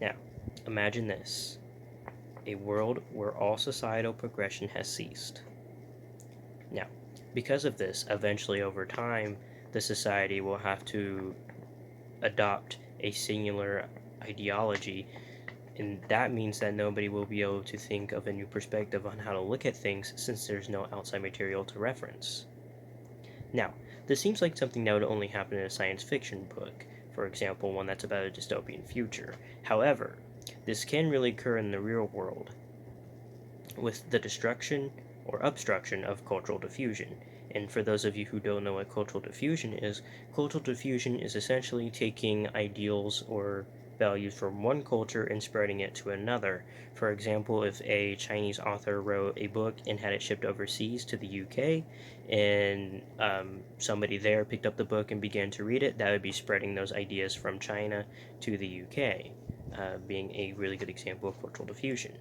Now, imagine this: a world where all societal progression has ceased. Now, because of this, eventually over time, the society will have to adopt a singular ideology, and that means that nobody will be able to think of a new perspective on how to look at things since there's no outside material to reference. Now, this seems like something that would only happen in a science fiction book, for example, one that's about a dystopian future. However, this can really occur in the real world with the destruction or obstruction of cultural diffusion. And for those of you who don't know what cultural diffusion is essentially taking ideals or values from one culture and spreading it to another. For example, if a Chinese author wrote a book and had it shipped overseas to the UK, and somebody there picked up the book and began to read it, that would be spreading those ideas from China to the UK, being a really good example of cultural diffusion.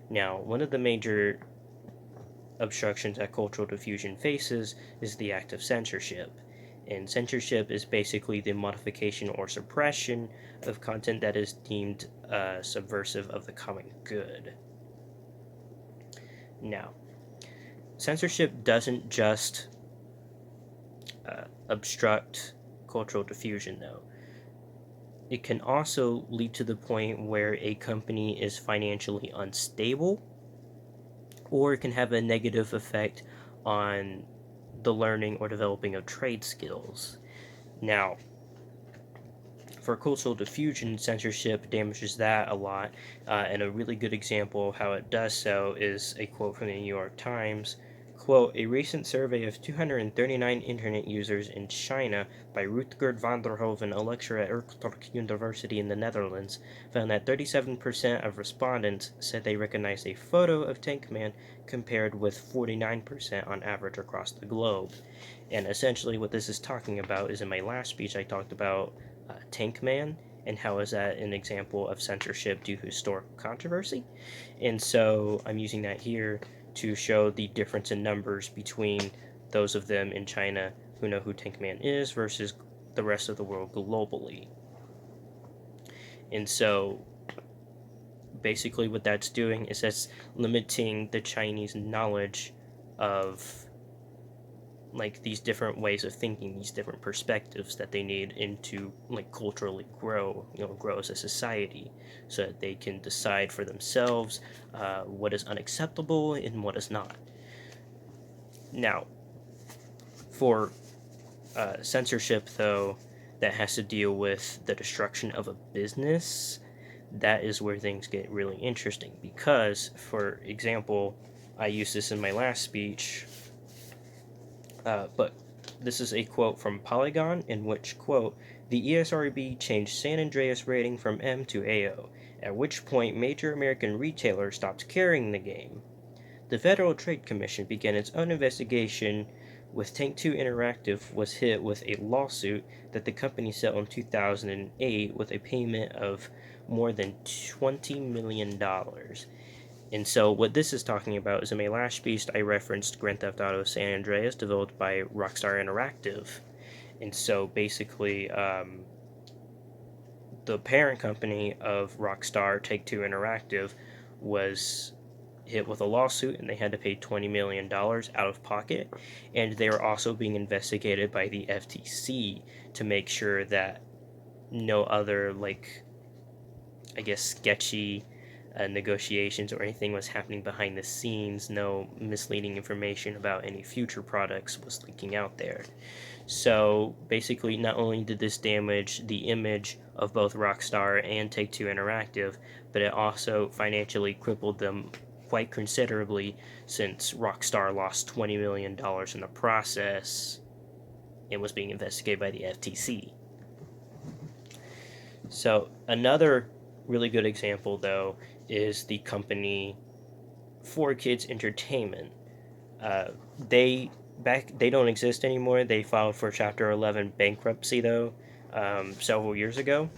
Now, one of the major obstructions that cultural diffusion faces is the act of censorship. And censorship is basically the modification or suppression of content that is deemed subversive of the common good. Now, censorship doesn't just obstruct cultural diffusion, though. It can also lead to the point where a company is financially unstable, or it can have a negative effect on the learning or developing of trade skills. Now, for cultural diffusion, censorship damages that a lot, and a really good example of how it does so is a quote from the New York Times. Quote, a recent survey of 239 internet users in China by Rutger van der Hoven, a lecturer at Utrecht University in the Netherlands, found that 37% of respondents said they recognized a photo of Tank Man, compared with 49% on average across the globe. And essentially, what this is talking about is in my last speech, I talked about Tank Man and how is that an example of censorship due to historical controversy. And so I'm using that here to show the difference in numbers between those of them in China who know who Tank Man is versus the rest of the world globally. And so basically what that's doing is that's limiting the Chinese knowledge of like these different ways of thinking, these different perspectives that they need into like culturally grow as a society, so that they can decide for themselves what is unacceptable and what is not. Now, for censorship, though, that has to deal with the destruction of a business, that is where things get really interesting because, for example, I used this in my last speech, but this is a quote from Polygon in which, quote, the ESRB changed San Andreas rating from M to AO, at which point major American retailers stopped carrying the game. The Federal Trade Commission began its own investigation, with Tank 2 Interactive was hit with a lawsuit that the company settled in 2008 with a payment of more than $20 million. And so what this is talking about is in my last speech I referenced Grand Theft Auto San Andreas, developed by Rockstar Interactive. And so basically, the parent company of Rockstar, Take-Two Interactive, was hit with a lawsuit and they had to pay $20 million out of pocket. And they are also being investigated by the FTC to make sure that no other, like, I guess, sketchy negotiations or anything was happening behind the scenes. No misleading information about any future products was leaking out there. So basically, not only did this damage the image of both Rockstar and Take-Two Interactive, but it also financially crippled them quite considerably, since Rockstar lost $20 million in the process and was being investigated by the FTC. So another really good example, though, is the company 4Kids Entertainment. Uh, they they don't exist anymore. They filed for Chapter 11 bankruptcy, though, several years ago.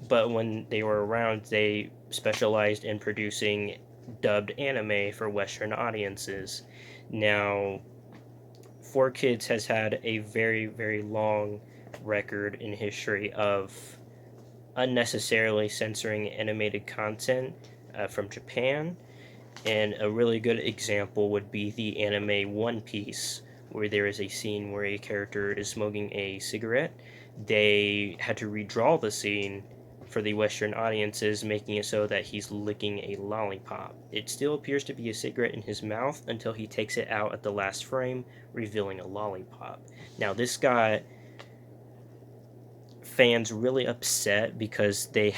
But when they were around, they specialized in producing dubbed anime for Western audiences. Now, 4Kids has had a very, very long record in history of unnecessarily censoring animated content from Japan. And a really good example would be the anime One Piece, where there is a scene where a character is smoking a cigarette. They had to redraw the scene for the Western audiences, making it so that he's licking a lollipop. It still appears to be a cigarette in his mouth until he takes it out at the last frame, revealing a lollipop. Now, this got fans really upset because they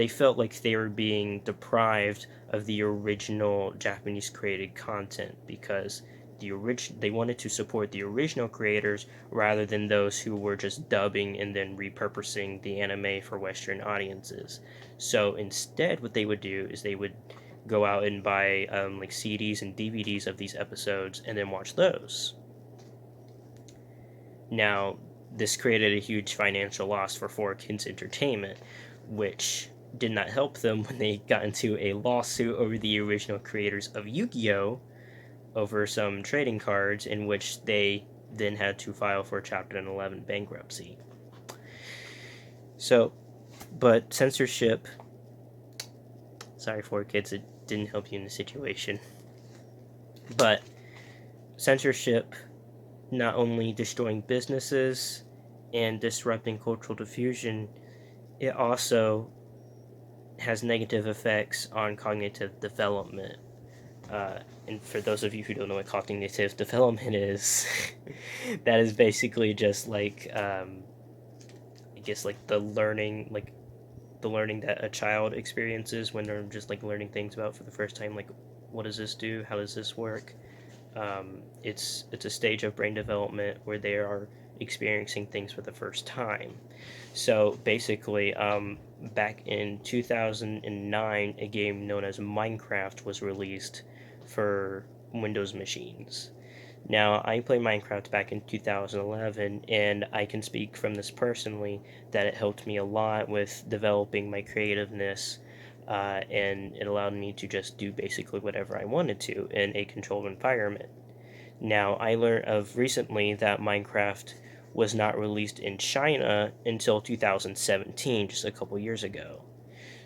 felt like they were being deprived of the original Japanese created content, because they wanted to support the original creators rather than those who were just dubbing and then repurposing the anime for Western audiences. So instead, what they would do is they would go out and buy like CDs and DVDs of these episodes and then watch those. Now, this created a huge financial loss for 4Kids Entertainment, which did not help them when they got into a lawsuit over the original creators of Yu-Gi-Oh! Over some trading cards, in which they then had to file for Chapter 11 bankruptcy. So, but censorship, sorry 4Kids, it didn't help you in the situation. But censorship not only destroying businesses and disrupting cultural diffusion, it also has negative effects on cognitive development. And for those of you who don't know what cognitive development is, that is basically just like, I guess like the learning that a child experiences when they're just like learning things about for the first time, like what does this do, how does this work. It's a stage of brain development where they are experiencing things for the first time. So basically, back in 2009, a game known as Minecraft was released for Windows machines. Now, I played Minecraft back in 2011, and I can speak from this personally that it helped me a lot with developing my creativeness, and it allowed me to just do basically whatever I wanted to in a controlled environment. Now, I learned of recently that Minecraft was not released in China until 2017, just a couple years ago.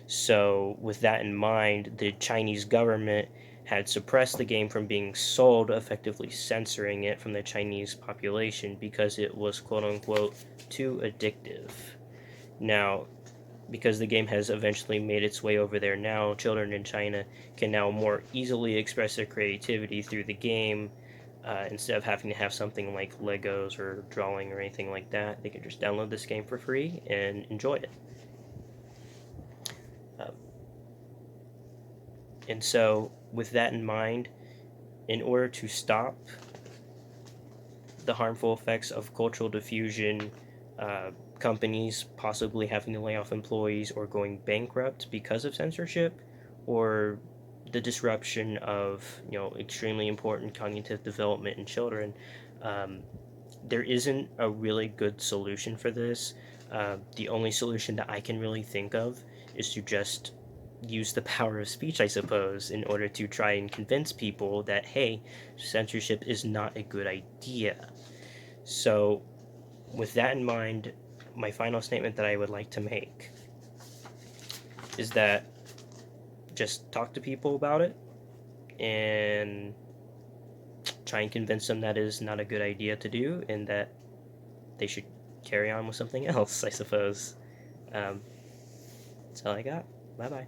So, with that in mind, the Chinese government had suppressed the game from being sold, effectively censoring it from the Chinese population because it was quote unquote too addictive. Now, because the game has eventually made its way over there now, children in China can now more easily express their creativity through the game. Instead of having to have something like Legos or drawing or anything like that, they can just download this game for free and enjoy it. Um, and so, with that in mind, in order to stop the harmful effects of cultural diffusion, companies possibly having to lay off employees or going bankrupt because of censorship, or the disruption of extremely important cognitive development in children, there isn't a really good solution for this. The only solution that I can really think of is to just use the power of speech, I suppose, in order to try and convince people that, hey, censorship is not a good idea. So, with that in mind, my final statement that I would like to make is that just talk to people about it and try and convince them that is not a good idea to do and that they should carry on with something else, I suppose. That's all I got. Bye bye.